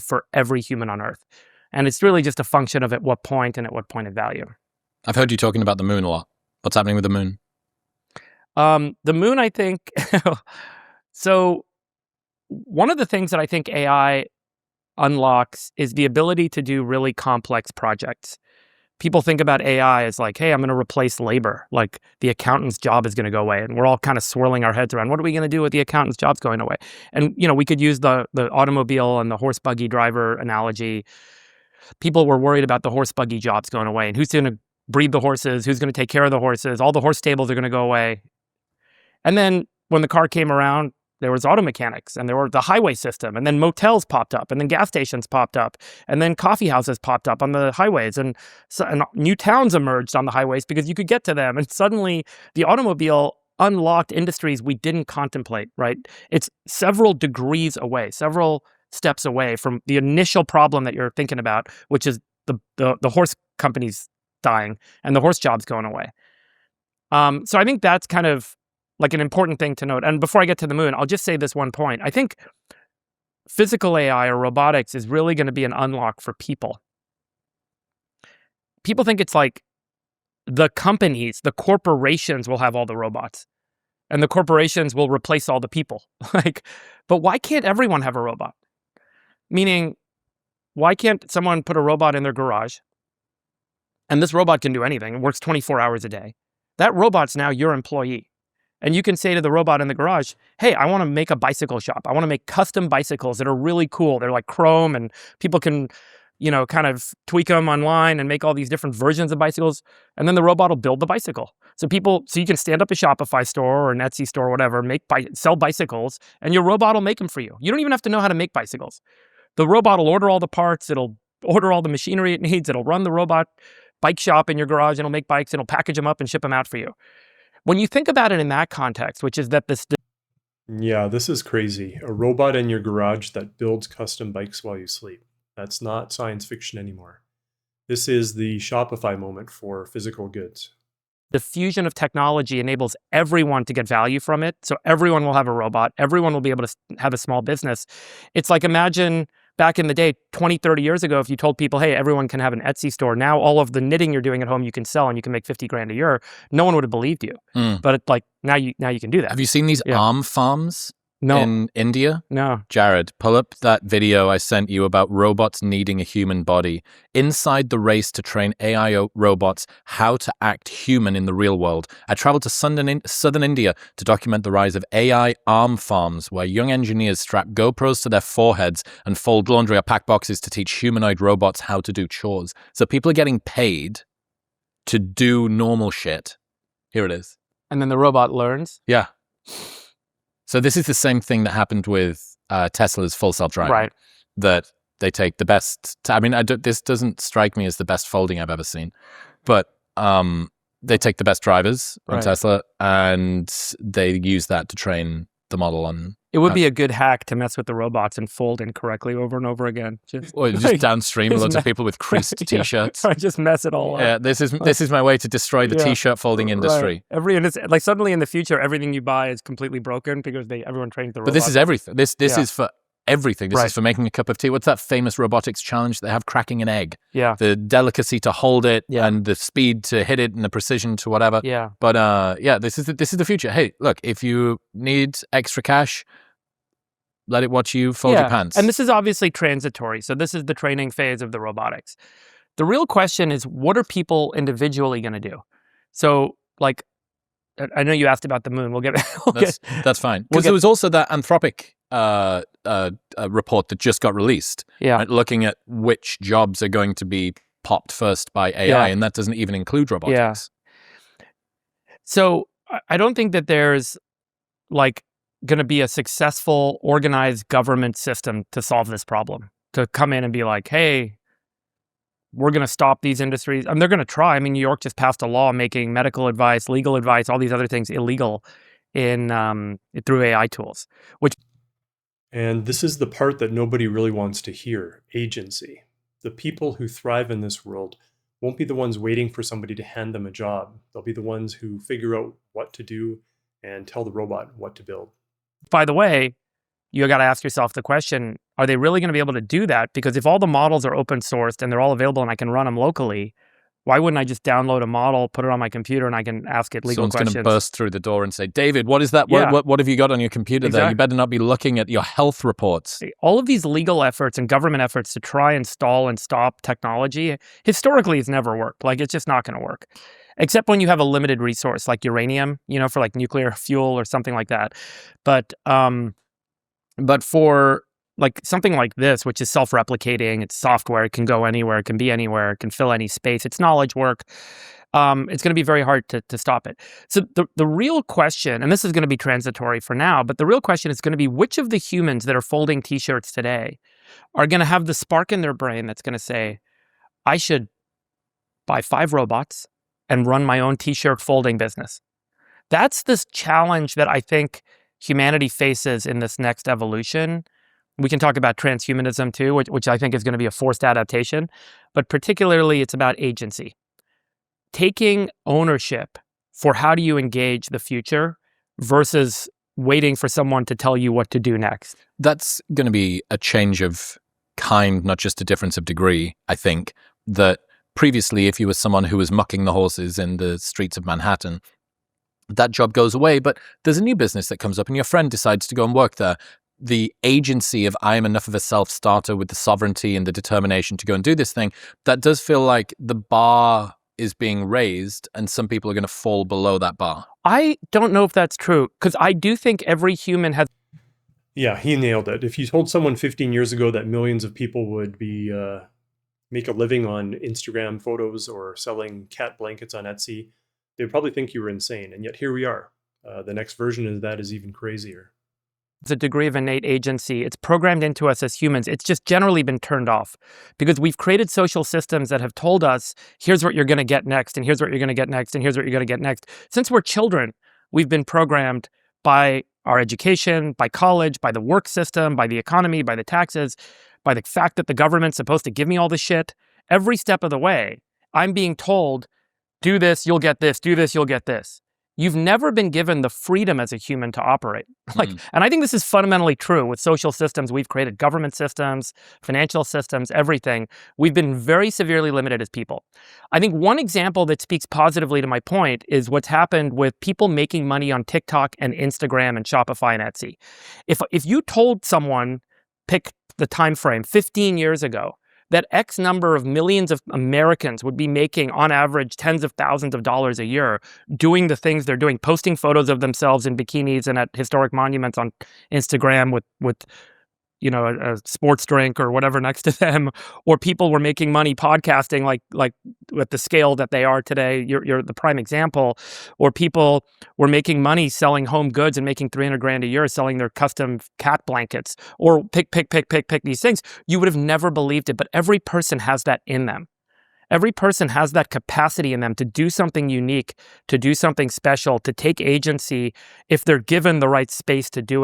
for every human on Earth. And it's really just a function of at what point and at what point of value. I've heard you talking about the moon a lot. What's happening with the moon? The moon, I think, so one of the things that I think AI unlocks is the ability to do really complex projects. People think about AI as like, hey, I'm going to replace labor. Like the accountant's job is going to go away. And we're all kind of swirling our heads around, what are we going to do with the accountant's job's going away? And, we could use the automobile and the horse buggy driver analogy. People were worried about the horse buggy jobs going away. And who's going to breed the horses? Who's going to take care of the horses? All the horse stables are going to go away. And then when the car came around, there was auto mechanics and there were the highway system, and then motels popped up, and then gas stations popped up, and then coffee houses popped up on the highways, and new towns emerged on the highways because you could get to them. And suddenly the automobile unlocked industries we didn't contemplate, right? It's several degrees away, several steps away from the initial problem that you're thinking about, which is the horse companies dying and the horse jobs going away. So I think that's kind of like an important thing to note. And before I get to the moon, I'll just say this one point. I think physical AI or robotics is really going to be an unlock for people. People think it's like the companies, the corporations will have all the robots, and the corporations will replace all the people. But why can't everyone have a robot? Meaning, why can't someone put a robot in their garage? And this robot can do anything. It works 24 hours a day. That robot's now your employee. And you can say to the robot in the garage, hey, I want to make a bicycle shop. I want to make custom bicycles that are really cool. They're like chrome, and people can, kind of tweak them online and make all these different versions of bicycles. And then the robot will build the bicycle. So you can stand up a Shopify store or an Etsy store or whatever, sell bicycles, and your robot will make them for you. You don't even have to know how to make bicycles. The robot will order all the parts. It'll order all the machinery it needs. It'll run the robot bike shop in your garage, and it'll make bikes, and it'll package them up and ship them out for you. When you think about it in that context, which is that this... Yeah, this is crazy. A robot in your garage that builds custom bikes while you sleep. That's not science fiction anymore. This is the Shopify moment for physical goods. The fusion of technology enables everyone to get value from it. So everyone will have a robot. Everyone will be able to have a small business. It's like, imagine back in the day, 20, 30 years ago, if you told people, hey, everyone can have an Etsy store. Now all of the knitting you're doing at home, you can sell and you can make 50 grand a year. No one would have believed you. But it's like, now you can do that. Have you seen these arm farms in India? No. Jared, pull up that video I sent you about robots needing a human body. Inside the race to train AI robots how to act human in the real world. I traveled to southern India to document the rise of AI arm farms, where young engineers strap GoPros to their foreheads and fold laundry or pack boxes to teach humanoid robots how to do chores. So people are getting paid to do normal shit. Here it is. And then the robot learns? Yeah. So this is the same thing that happened with Tesla's full self-driving. Right. That they take the best... this doesn't strike me as the best folding I've ever seen. But they take the best drivers on Tesla, and they use that to train the model on... It would be a good hack to mess with the robots and fold incorrectly over and over again. Just downstream loads of people with creased T-shirts. Just mess it all up. Yeah, this is my way to destroy the T-shirt folding industry. Right. And it's like suddenly in the future, everything you buy is completely broken because everyone trains the robots. But this is everything. This is for everything. This is for making a cup of tea. What's that famous robotics challenge they have? Cracking an egg. Yeah. The delicacy to hold it and the speed to hit it and the precision to whatever. Yeah. But this is the future. Hey, look, if you need extra cash, let it watch you fold your pants. And this is obviously transitory. So this is the training phase of the robotics. The real question is, what are people individually going to do? So, like, I know you asked about the moon. That's fine. Because there was also that Anthropic report that just got released. Yeah. Right, looking at which jobs are going to be popped first by AI, and that doesn't even include robotics. Yeah. So I don't think that there's like going to be a successful organized government system to solve this problem, to come in and be like, hey, we're going to stop these industries. And they're going to try. I mean, New York just passed a law making medical advice, legal advice, all these other things illegal through AI tools. And this is the part that nobody really wants to hear: agency. The people who thrive in this world won't be the ones waiting for somebody to hand them a job. They'll be the ones who figure out what to do and tell the robot what to build. By the way, you got to ask yourself the question, are they really going to be able to do that? Because if all the models are open sourced and they're all available and I can run them locally, why wouldn't I just download a model, put it on my computer, and I can ask it legal Someone's questions? going to burst through the door and say, David, what is that? Yeah. What have you got on your computer there? Exactly. You better not be looking at your health reports. All of these legal efforts and government efforts to try and stall and stop technology, historically, it's never worked. Like, it's just not going to work. Except when you have a limited resource like uranium, for like nuclear fuel or something like that. But for like something like this, which is self-replicating, it's software, it can go anywhere, it can be anywhere, it can fill any space, it's knowledge work, it's going to be very hard to stop it. So the real question, and this is going to be transitory for now, but the real question is going to be which of the humans that are folding t-shirts today are going to have the spark in their brain that's going to say, I should buy 5 robots and run my own t-shirt folding business. That's this challenge that I think humanity faces in this next evolution. We can talk about transhumanism too, which I think is going to be a forced adaptation, but particularly it's about agency. Taking ownership for how do you engage the future versus waiting for someone to tell you what to do next. That's going to be a change of kind, not just a difference of degree, I think, that previously if you were someone who was mucking the horses in the streets of Manhattan, that job goes away, but there's a new business that comes up and your friend decides to go and work there. The agency of I am enough of a self-starter with the sovereignty and the determination to go and do this thing, that does feel like the bar is being raised and some people are going to fall below that bar. I don't know if that's true, because I do think every human has... Yeah, he nailed it. If you told someone 15 years ago that millions of people would be make a living on Instagram photos or selling cat blankets on Etsy, they'd probably think you were insane. And yet here we are. The next version of that is even crazier. It's a degree of innate agency. It's programmed into us as humans. It's just generally been turned off because we've created social systems that have told us, here's what you're going to get next, and here's what you're going to get next, and here's what you're going to get next. Since we're children, we've been programmed by our education, by college, by the work system, by the economy, by the taxes, by the fact that the government's supposed to give me all this shit. Every step of the way, I'm being told, do this, you'll get this, do this, you'll get this. You've never been given the freedom as a human to operate. And I think this is fundamentally true with social systems we've created, government systems, financial systems, everything. We've been very severely limited as people. I think one example that speaks positively to my point is what's happened with people making money on TikTok and Instagram and Shopify and Etsy. If you told someone, pick the time frame, 15 years ago, that X number of millions of Americans would be making, on average, tens of thousands of dollars a year doing the things they're doing, posting photos of themselves in bikinis and at historic monuments on Instagram with a sports drink or whatever next to them, or people were making money podcasting like at the scale that they are today. You're the prime example. Or people were making money selling home goods and making $300,000 a year selling their custom cat blankets, or pick these things. You would have never believed it, but every person has that in them. Every person has that capacity in them to do something unique, to do something special, to take agency if they're given the right space to do it.